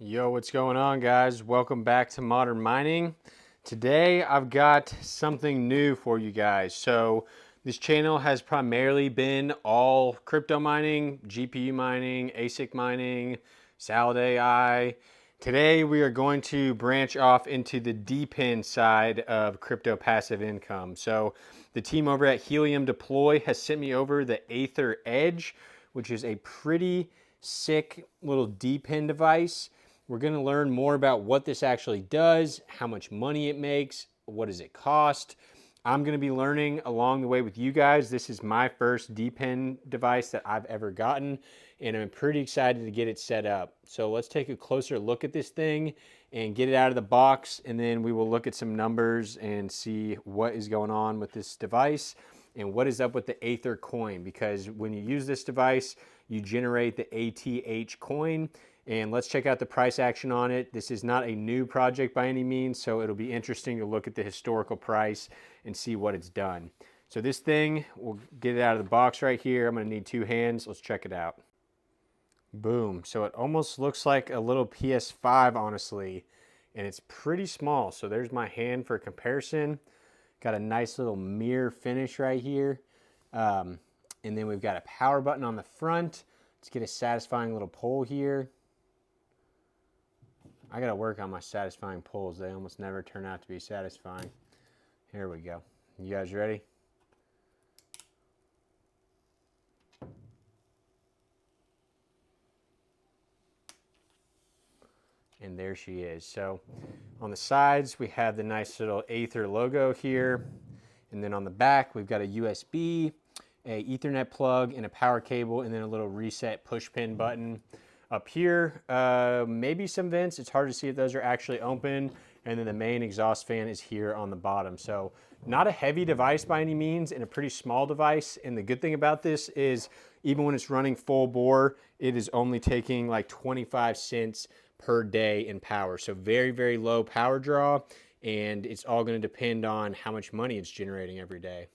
Yo, what's going on, guys? Welcome back to Modern Mining. Today, I've got something new for you guys. So, this channel has primarily been all crypto mining, GPU mining, ASIC mining, Salad AI. Today, we are going to branch off into the depin side of crypto passive income. So, the team over at Helium Deploy has sent me over the Aethir Edge, which is a pretty sick little depin device. We're going to learn more about what this actually does, how much money it makes, what does it cost. I'm going to be learning along the way with you guys. This is my first depin device that I've ever gotten, and I'm pretty excited to get it set up. So let's take a closer look at this thing and get it out of the box, and then we will look at some numbers and see what is going on with this device and what is up with the Aether coin, because when you use this device, you generate the ATH coin. And let's check out the price action on it. This is not a new project by any means, so it'll be interesting to look at the historical price and see what it's done. So this thing, we'll get it out of the box right here. I'm gonna need two hands. Let's check it out. Boom. So it almost looks like a little PS5, honestly, and it's pretty small. So there's my hand for comparison. Got a nice little mirror finish right here. And then we've got a power button on the front. Let's get a satisfying little pull here. I gotta work on my satisfying pulls. They almost never turn out to be satisfying. Here we go. You guys ready? And there she is. So on the sides, we have the nice little Aether logo here. And then on the back, we've got a USB, a Ethernet plug, and a power cable, and then a little reset push pin button. Up here, maybe some vents. It's hard to see if those are actually open. And then the main exhaust fan is here on the bottom. So not a heavy device by any means, and a pretty small device. And the good thing about this is even when it's running full bore, it is only taking like 25 cents per day in power. So very, very low power draw. And it's all going to depend on how much money it's generating every day.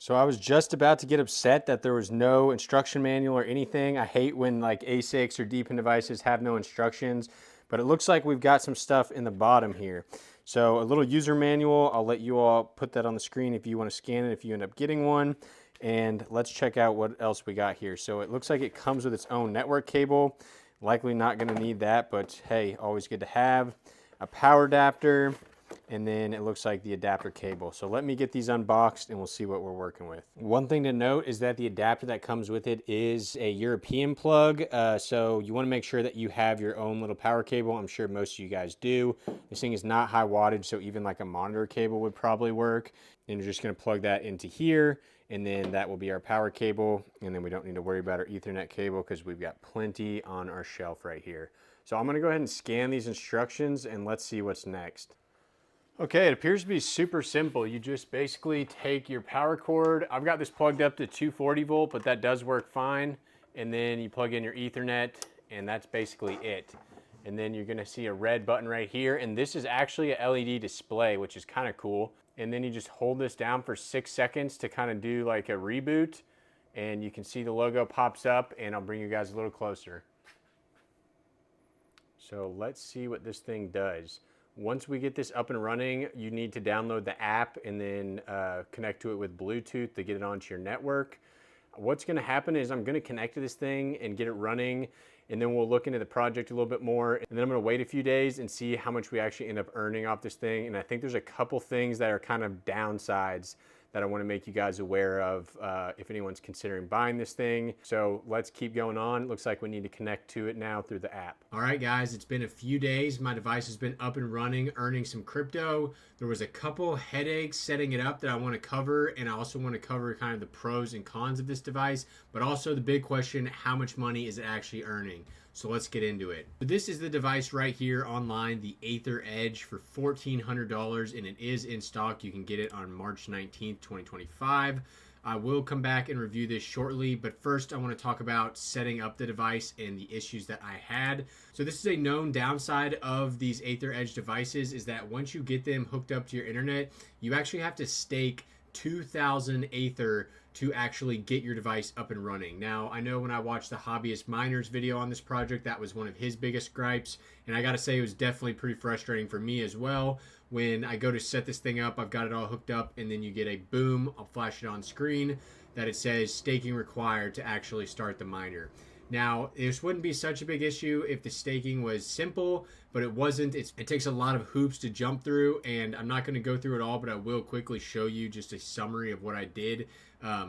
So I was just about to get upset that there was no instruction manual or anything. I hate when like ASICs or depin devices have no instructions, but it looks like we've got some stuff in the bottom here. So a little user manual, I'll let you all put that on the screen if you want to scan it, if you end up getting one. And let's check out what else we got here. So it looks like it comes with its own network cable. Likely not going to need that, but hey, always good to have. A power adapter. And then it looks like the adapter cable. So let me get these unboxed and we'll see what we're working with. One thing to note is that the adapter that comes with it is a European plug. So you want to make sure that you have your own little power cable. I'm sure most of you guys do. This thing is not high wattage, so even like a monitor cable would probably work. And you're just going to plug that into here. And then that will be our power cable. And then we don't need to worry about our Ethernet cable because we've got plenty on our shelf right here. So I'm going to go ahead and scan these instructions and let's see what's next. Okay, it appears to be super simple. You just basically take your power cord. I've got this plugged up to 240 volt, but that does work fine. And then you plug in your Ethernet, and that's basically it. And then you're gonna see a red button right here. And this is actually a LED display, which is kind of cool. And then you just hold this down for 6 seconds to kind of do like a reboot. And you can see the logo pops up, and I'll bring you guys a little closer. So let's see what this thing does. Once we get this up and running, you need to download the app and then connect to it with Bluetooth to get it onto your network. What's going to happen is I'm going to connect to this thing and get it running, and then we'll look into the project a little bit more. And then I'm going to wait a few days and see how much we actually end up earning off this thing. And I think there's a couple things that are kind of downsides that I want to make you guys aware of if anyone's considering buying this thing. So let's keep going on. It looks like we need to connect to it now through the app. All right, guys, it's been a few days. My device has been up and running, earning some crypto. There was a couple headaches setting it up that I want to cover, and I also want to cover kind of the pros and cons of this device, but also the big question, how much money is it actually earning? So let's get into it. So this is the device right here online, the Aethir Edge, for $1,400, and it is in stock. You can get it on March 19th, 2025. I will come back and review this shortly, but first I want to talk about setting up the device and the issues that I had. So this is a known downside of these Aethir Edge devices, is that once you get them hooked up to your internet, you actually have to stake 2,000 Aether to actually get your device up and running. Now, I know when I watched the Hobbyist Miners video on this project, that was one of his biggest gripes, and I gotta say it was definitely pretty frustrating for me as well. When I go to set this thing up, I've got it all hooked up, and then you get a boom, I'll flash it on screen, that it says staking required to actually start the miner. Now, this wouldn't be such a big issue if the staking was simple, but it wasn't. It takes a lot of hoops to jump through, and I'm not going to go through it all, but I will quickly show you just a summary of what I did.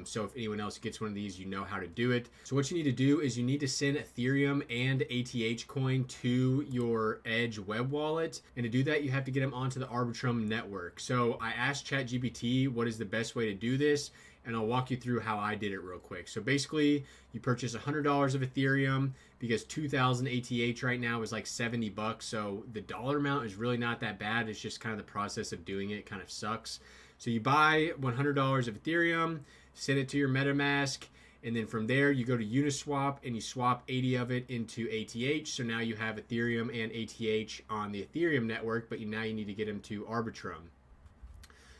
So if anyone else gets one of these, you know how to do it. So what you need to do is you need to send Ethereum and ATH coin to your Edge web wallet. And to do that, you have to get them onto the Arbitrum network. So I asked ChatGPT what is the best way to do this, and I'll walk you through how I did it real quick. So basically, you purchase $100 of Ethereum because 2,000 ATH right now is like $70. So the dollar amount is really not that bad. It's just kind of the process of doing it kind of sucks. So you buy $100 of Ethereum, send it to your MetaMask, and then from there you go to Uniswap and you swap 80 of it into ATH. So now you have Ethereum and ATH on the Ethereum network, but now you need to get them to Arbitrum.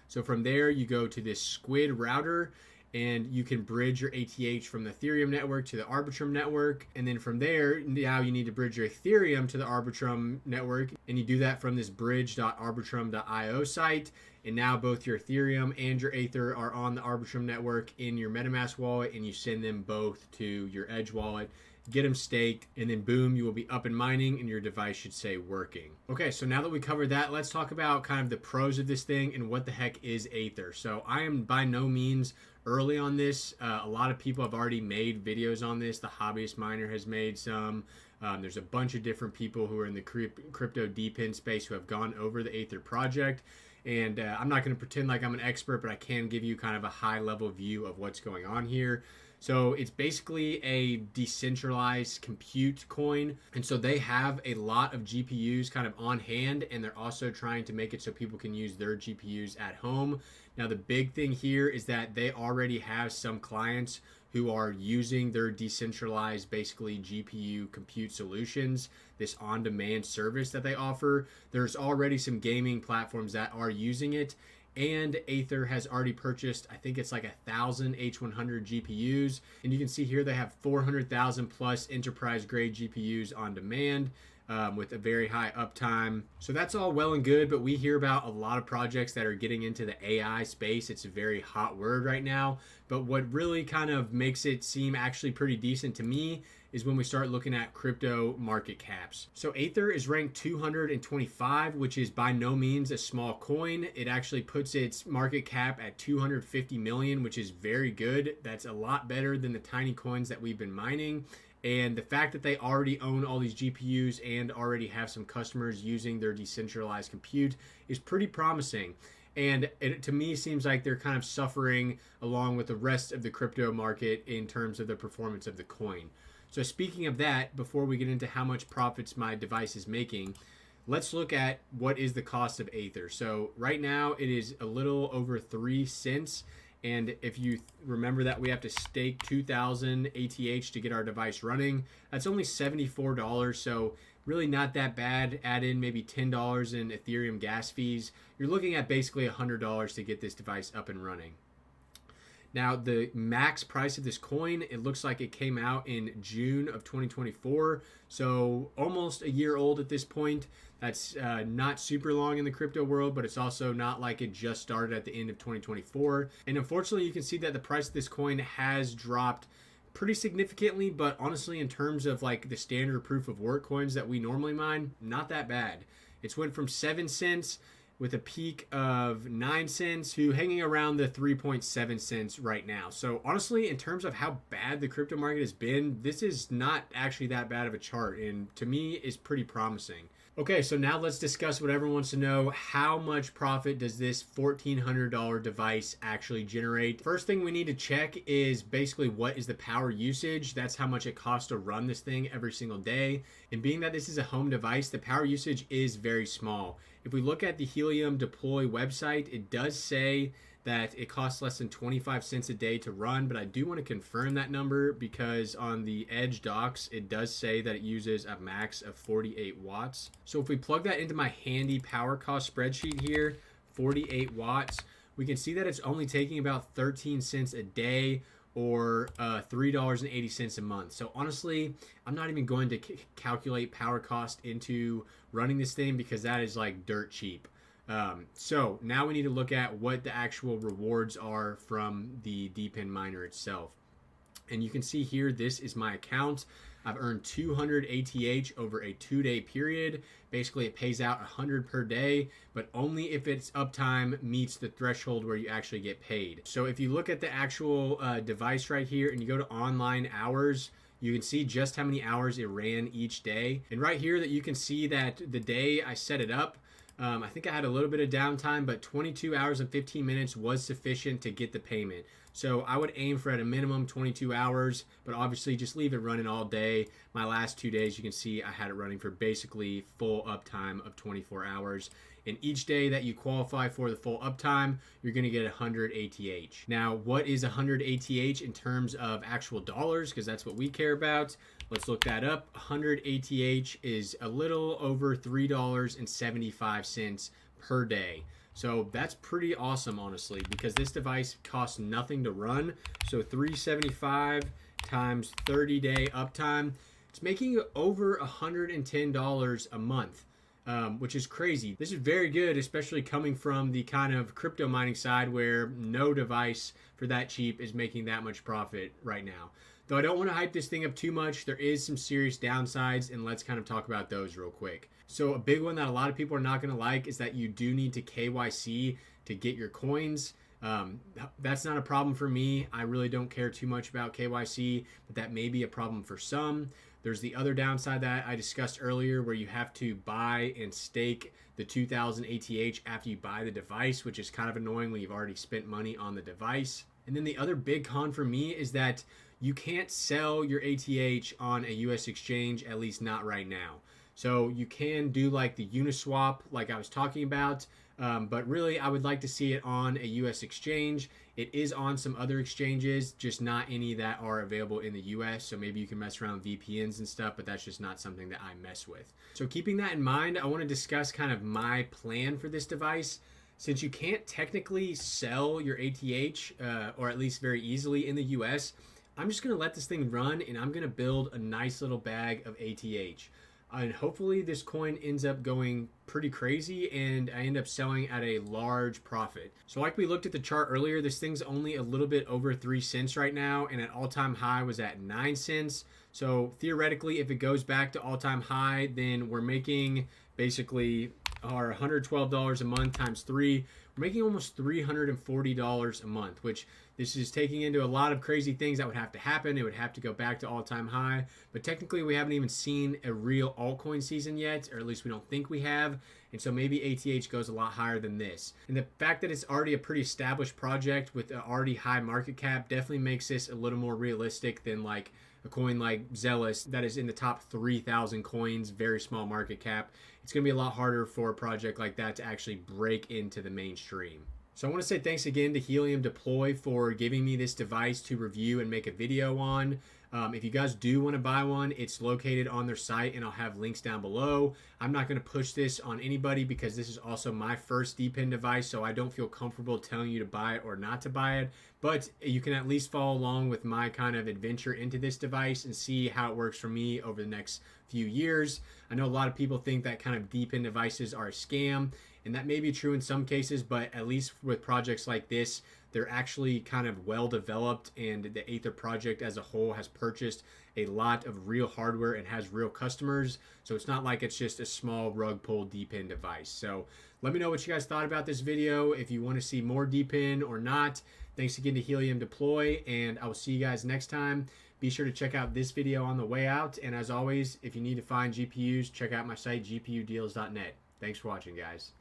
So from there, you go to this Squid router, and you can bridge your ATH from the Ethereum network to the Arbitrum network. And then from there, now you need to bridge your Ethereum to the Arbitrum network. And you do that from this bridge.arbitrum.io site. And now both your Ethereum and your Aether are on the Arbitrum network in your MetaMask wallet, and you send them both to your Edge wallet. Get them staked, and then boom, you will be up and mining, and your device should say working. Okay, so now that we covered that, let's talk about kind of the pros of this thing and what the heck is Aether. So I am by no means early on this. A lot of people have already made videos on this. The Hobbyist Miner has made some. There's a bunch of different people who are in the crypto depin space who have gone over the Aether project. And I'm not going to pretend like I'm an expert, but I can give you kind of a high level view of what's going on here. So it's basically a decentralized compute coin. And so they have a lot of GPUs kind of on hand, and they're also trying to make it so people can use their GPUs at home. Now, the big thing here is that they already have some clients who are using their decentralized, basically GPU compute solutions, this on-demand service that they offer. There's already some gaming platforms that are using it. And Aether has already purchased, I think it's like 1,000 H100 GPUs. And you can see here they have 400,000 plus enterprise grade GPUs on demand with a very high uptime. So that's all well and good, but we hear about a lot of projects that are getting into the AI space. It's a very hot word right now. But what really kind of makes it seem actually pretty decent to me is when we start looking at crypto market caps. So Aether is ranked 225, which is by no means a small coin. It actually puts its market cap at 250 million, which is very good. That's a lot better than the tiny coins that we've been mining. And the fact that they already own all these GPUs and already have some customers using their decentralized compute is pretty promising. And it, to me, seems like they're kind of suffering along with the rest of the crypto market in terms of the performance of the coin. So speaking of that, before we get into how much profits my device is making, let's look at what is the cost of Aether. So right now it is a little over 3 cents. And if you remember that we have to stake 2,000 ATH to get our device running, that's only $74. So really not that bad. Add in maybe $10 in Ethereum gas fees. You're looking at basically $100 to get this device up and running. Now, the max price of this coin, it looks like it came out in June of 2024, so almost a year old at this point. That's not super long in the crypto world, but it's also not like it just started at the end of 2024. And unfortunately, you can see that the price of this coin has dropped pretty significantly, but honestly, in terms of like the standard proof of work coins that we normally mine, not that bad. It's went from 7 cents with a peak of 9 cents to hanging around the 3.7 cents right now. So honestly, in terms of how bad the crypto market has been, this is not actually that bad of a chart, and to me is pretty promising. Okay, so now let's discuss what everyone wants to know. How much profit does this $1,400 device actually generate? First thing we need to check is basically what is the power usage. That's how much it costs to run this thing every single day. And being that this is a home device, the power usage is very small. If we look at the Helium Deploy website, it does say that it costs less than 25 cents a day to run, but I do want to confirm that number because on the Edge docs, it does say that it uses a max of 48 watts. So if we plug that into my handy power cost spreadsheet here, 48 watts, we can see that it's only taking about 13 cents a day or $3.80 a month. So honestly, I'm not even going to calculate power cost into running this thing because that is like dirt cheap. So now we need to look at what the actual rewards are from the depin miner itself. And you can see here, this is my account. I've earned 200 ATH over a 2-day period. Basically, it pays out 100 per day, but only if its uptime meets the threshold where you actually get paid. So if you look at the actual device right here and you go to online hours, you can see just how many hours it ran each day. And right here that you can see that the day I set it up, I think I had a little bit of downtime, but 22 hours and 15 minutes was sufficient to get the payment. So I would aim for at a minimum 22 hours, but obviously just leave it running all day. My last 2 days, you can see I had it running for basically full uptime of 24 hours. And each day that you qualify for the full uptime, you're going to get 100 ATH. Now, what is 100 ATH in terms of actual dollars? Because that's what we care about. Let's look that up. 100 ATH is a little over $3.75 per day. So that's pretty awesome, honestly, because this device costs nothing to run. So $3.75 times 30-day uptime, it's making over $110 a month. Which is crazy. This is very good, especially coming from the kind of crypto mining side where no device for that cheap is making that much profit right now. Though I don't want to hype this thing up too much, there is some serious downsides, and let's kind of talk about those real quick. So a big one that a lot of people are not going to like is that you do need to KYC to get your coins. That's not a problem for me. I really don't care too much about KYC, but that may be a problem for some. There's the other downside that I discussed earlier where you have to buy and stake the 2,000 ATH after you buy the device, which is kind of annoying when you've already spent money on the device. And then the other big con for me is that you can't sell your ATH on a US exchange, at least not right now. So you can do like the Uniswap like I was talking about, but really I would like to see it on a US exchange. It is on some other exchanges, just not any that are available in the US. So maybe you can mess around with VPNs and stuff, but that's just not something that I mess with. So keeping that in mind, I want to discuss kind of my plan for this device. Since you can't technically sell your ATH, or at least very easily in the US, I'm just going to let this thing run and I'm going to build a nice little bag of ATH. And hopefully this coin ends up going pretty crazy and I end up selling at a large profit. So like we looked at the chart earlier, this thing's only a little bit over 3 cents right now, and an all-time high was at 9 cents. So theoretically, if it goes back to all-time high, then we're making basically our $112 a month times 3. We're making almost $340 a month, which this is taking into a lot of crazy things that would have to happen. It would have to go back to all-time high, but technically we haven't even seen a real altcoin season yet, or at least we don't think we have. And so maybe ATH goes a lot higher than this. And the fact that it's already a pretty established project with an already high market cap definitely makes this a little more realistic than like a coin like Zealous that is in the top 3,000 coins, very small market cap. It's going to be a lot harder for a project like that to actually break into the mainstream. So I want to say thanks again to Helium Deploy for giving me this device to review and make a video on. If you guys do want to buy one, it's located on their site and I'll have links down below. I'm not going to push this on anybody because this is also my first depin device, so I don't feel comfortable telling you to buy it or not to buy it. But you can at least follow along with my kind of adventure into this device and see how it works for me over the next few years. I know a lot of people think that kind of depin devices are a scam, and that may be true in some cases, but at least with projects like this, they're actually kind of well developed, and the Aethir project as a whole has purchased a lot of real hardware and has real customers. So it's not like it's just a small rug pull depin device. So let me know what you guys thought about this video. If you want to see more depin or not. Thanks again to Helium Deploy, and I will see you guys next time. Be sure to check out this video on the way out. And as always, if you need to find GPUs, check out my site, gpudeals.net. Thanks for watching, guys.